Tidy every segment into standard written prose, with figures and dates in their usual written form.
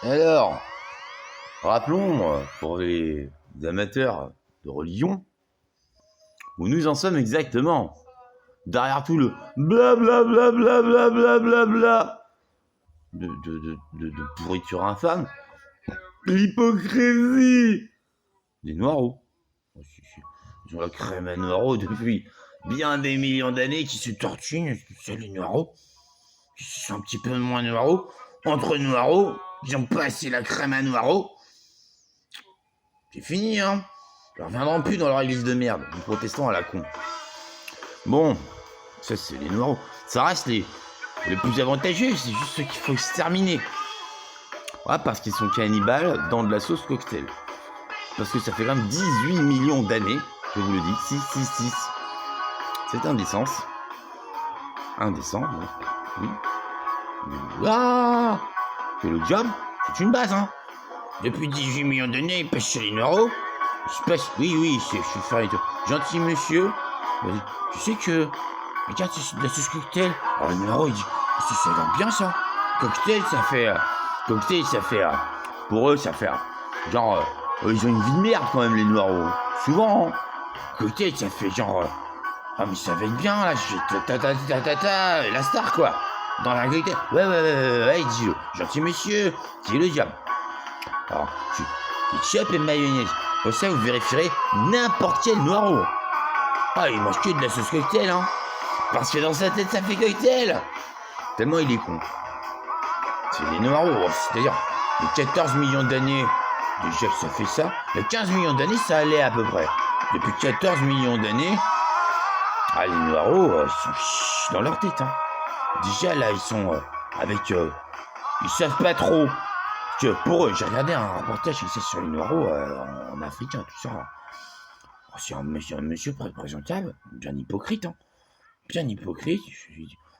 Alors, rappelons, pour les amateurs de religion, où nous en sommes exactement. Derrière tout le blablabla de pourriture infâme, l'hypocrisie des noireaux. Ils ont la crème à noireaux depuis bien des millions d'années qui se tortillent, c'est les noireaux. Qui sont un petit peu moins noireaux. Entre noireaux, ils ont passé la crème à noireaux. C'est fini, hein. Ils reviendront plus dans leur église de merde, les protestants à la con. Bon, ça c'est les noireaux. Ça reste les plus avantageux, c'est juste ceux qu'il faut exterminer. Ouais, parce qu'ils sont cannibales dans de la sauce cocktail. Parce que ça fait quand même 18 millions d'années, je vous le dis, 666. C'est indécence. Indécent, oui. Ah, que le diable, c'est une base, hein. Depuis 18 millions d'années, il passe chez les noireaux. Oui, je suis ferré. Gentil monsieur, tu sais que... Regarde, c'est de la sauce cocktail. Alors le numéro, il dit, ça va bien ça. Cocktail, ça fait... pour eux, ça fait... genre, ils ont une vie de merde quand même, les noireaux. Souvent, hein. Cocktail, ça fait genre... ah mais ça va être bien là, la star quoi. Dans la cocktail. Ouais, il dit, gentil monsieur, c'est le diable. Alors, ketchup et mayonnaise. Pour ça, vous vérifierez n'importe quel noireau. Ah, il mange que de la sauce cocktail, hein. Parce que dans sa tête, ça fait cocktail. Tellement il est con. C'est les noireaux. C'est-à-dire, les 14 millions d'années, déjà que ça fait ça. Les 15 millions d'années, ça allait à peu près. Depuis 14 millions d'années, ah, les noireaux, ils sont dans leur tête, hein. Déjà, là, ils sont avec... ils savent pas trop. Que pour eux, j'ai regardé un reportage qui sur les noireaux en Afrique, hein, tout ça. Oh, c'est un monsieur présentable, bien hypocrite, hein. Bien hypocrite.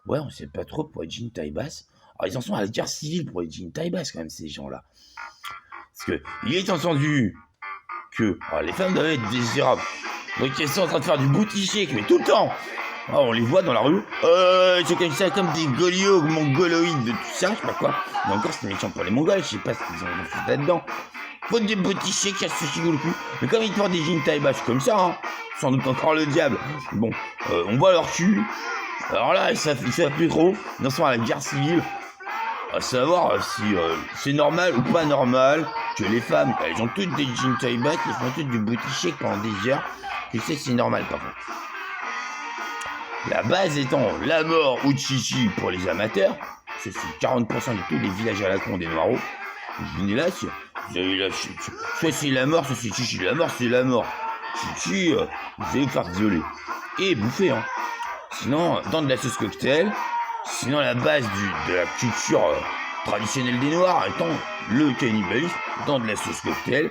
Ouais, on sait pas trop pour les jeans taille basse. Alors, ils en sont à la guerre civile pour les jeans taille basse, quand même, ces gens-là. Parce que, il est entendu que les femmes doivent être désirables. Donc, elles sont en train de faire du booty shake, mais tout le temps. Oh, on les voit dans la rue. C'est comme ça, comme des goliots, mongoloïdes, de tout ça, je sais pas quoi. Mais encore, c'est méchant pour les mongols, je sais pas ce qu'ils ont fait là-dedans. Faut des booty shake, ça se chigou le cul. Mais comme ils portent des jeans taille basse comme ça, hein, sans doute encore le diable. Bon, on voit leur cul. Alors là, ils savent plus trop. Ils en sont à la guerre civile. À savoir si c'est normal ou pas normal que les femmes, elles ont toutes des jeans taille basse, elles font toutes du booty shake pendant des heures. Tu sais que c'est normal par contre. La base étant la mort ou chichi pour les amateurs, c'est 40% de tous les villages à la con des noireaux. Vous venez là, soit c'est la mort, soit c'est chichi. La mort, c'est la mort. Chichi, vous allez vous faire violer. Et bouffer, hein. Sinon, dans de la sauce cocktail, sinon la base de la culture traditionnelle des Noirs étant le cannibalisme dans de la sauce cocktail,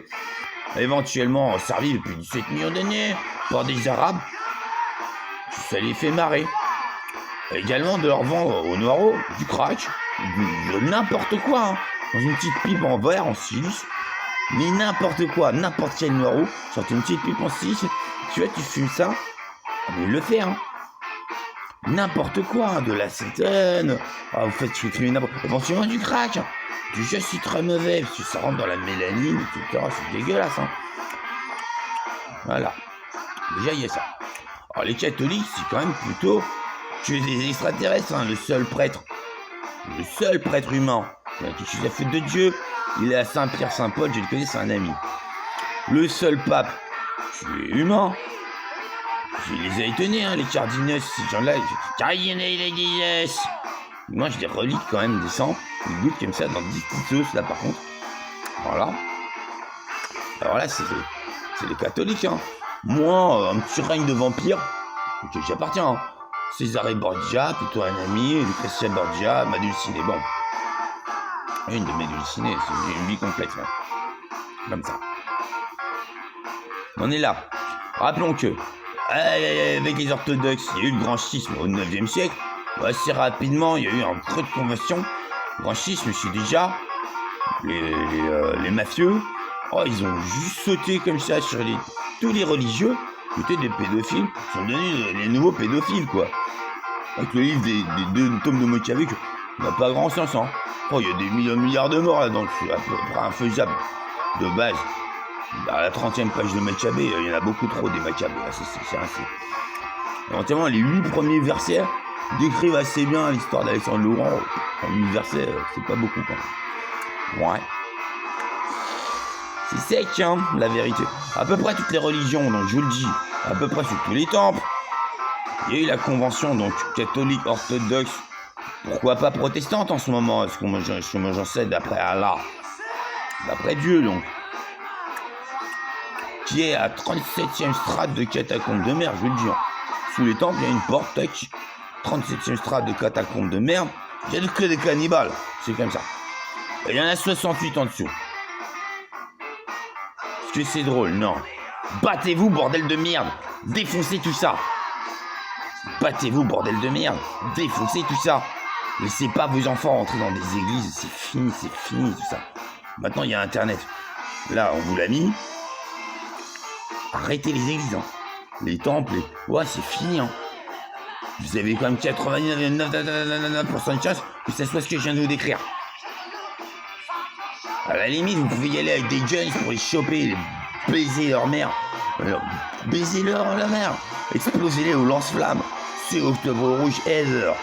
éventuellement servi depuis 17 millions d'années par des Arabes. Ça les fait marrer. Également de leur vendre aux noireaux du crack, de n'importe quoi, hein. Dans une petite pipe en verre, en silice. Mais n'importe quoi, n'importe quel noireau, sort une petite pipe en silice, tu vois, tu fumes ça, mais il le fait, hein. N'importe quoi, hein, de l'acétone, vous faites fumer n'importe quoi, éventuellement du crack, du jeu c'est très mauvais, parce que ça rentre dans la mélanine, etc., c'est dégueulasse, hein. Voilà. Déjà, il y a ça. Alors les catholiques, c'est quand même plutôt que des extraterrestres, hein. Le seul prêtre humain qui a quelque chose à foutre de Dieu, il est à Saint-Pierre, Saint-Paul, je le connais, c'est un ami. Le seul pape, c'est humain. Il les a étonnés, hein, les cardinaux, ces gens-là. Moi, j'ai des reliques quand même, des sangs, des gouttes comme ça, dans 10 petites sauces, là, par contre. Voilà. Alors là, c'est les catholiques, hein. Moi, un petit règne de vampire, auquel j'appartiens, hein. César Borgia, plutôt un ami, Lucrezia Borgia m'a dulciné. Bon. Une de mes dulcinées, c'est une vie complexe, hein. Comme ça. On est là. Rappelons que, avec les orthodoxes, il y a eu le grand schisme au 9e siècle. Assez rapidement, il y a eu un creux de conversion. Le grand schisme, c'est déjà les mafieux. Oh, ils ont juste sauté comme ça sur tous les religieux, qui étaient des pédophiles, sont devenus les nouveaux pédophiles, quoi. Avec le livre des deux tomes de Machiavel, n'a pas grand sens, hein. Oh, il y a des millions de milliards de morts là-dedans, c'est à peu près infaisable. De base, à la 30e page de Maccabée, il y en a beaucoup trop des Maccabées, là, c'est assez. Notamment, les 8 premiers versets décrivent assez bien l'histoire d'Alexandre le Grand. En 8 versets, c'est pas beaucoup quand même. Ouais. C'est sec, hein, la vérité. À peu près toutes les religions, donc je vous le dis, à peu près sur tous les temples. Il y a eu la convention, donc catholique, orthodoxe, pourquoi pas protestante en ce moment, parce que moi j'en sais d'après Allah, d'après Dieu donc, qui est à 37e strate de catacombes de merde, je vous le dis. Hein. Sous les temples, il y a une porte, tac, 37e strate de catacombes de merde, il y a que des cannibales, c'est comme ça. Et il y en a 68 en dessous. Est-ce que c'est drôle? Non. Battez-vous, bordel de merde, défoncez tout ça. Battez-vous, bordel de merde, défoncez tout ça. Laissez pas vos enfants rentrer dans des églises, c'est fini tout ça. Maintenant, il y a Internet. Là, on vous l'a mis. Arrêtez les églises, hein. Les temples, ouais, c'est fini, hein. Vous avez quand même 99% de chance que ça soit ce que je viens de vous décrire. À la limite, vous pouvez y aller avec des jeunes pour les choper, les baiser leur mère. Baiser leur mère. Explosez-les au lance-flammes. C'est Octobre Rouge ever.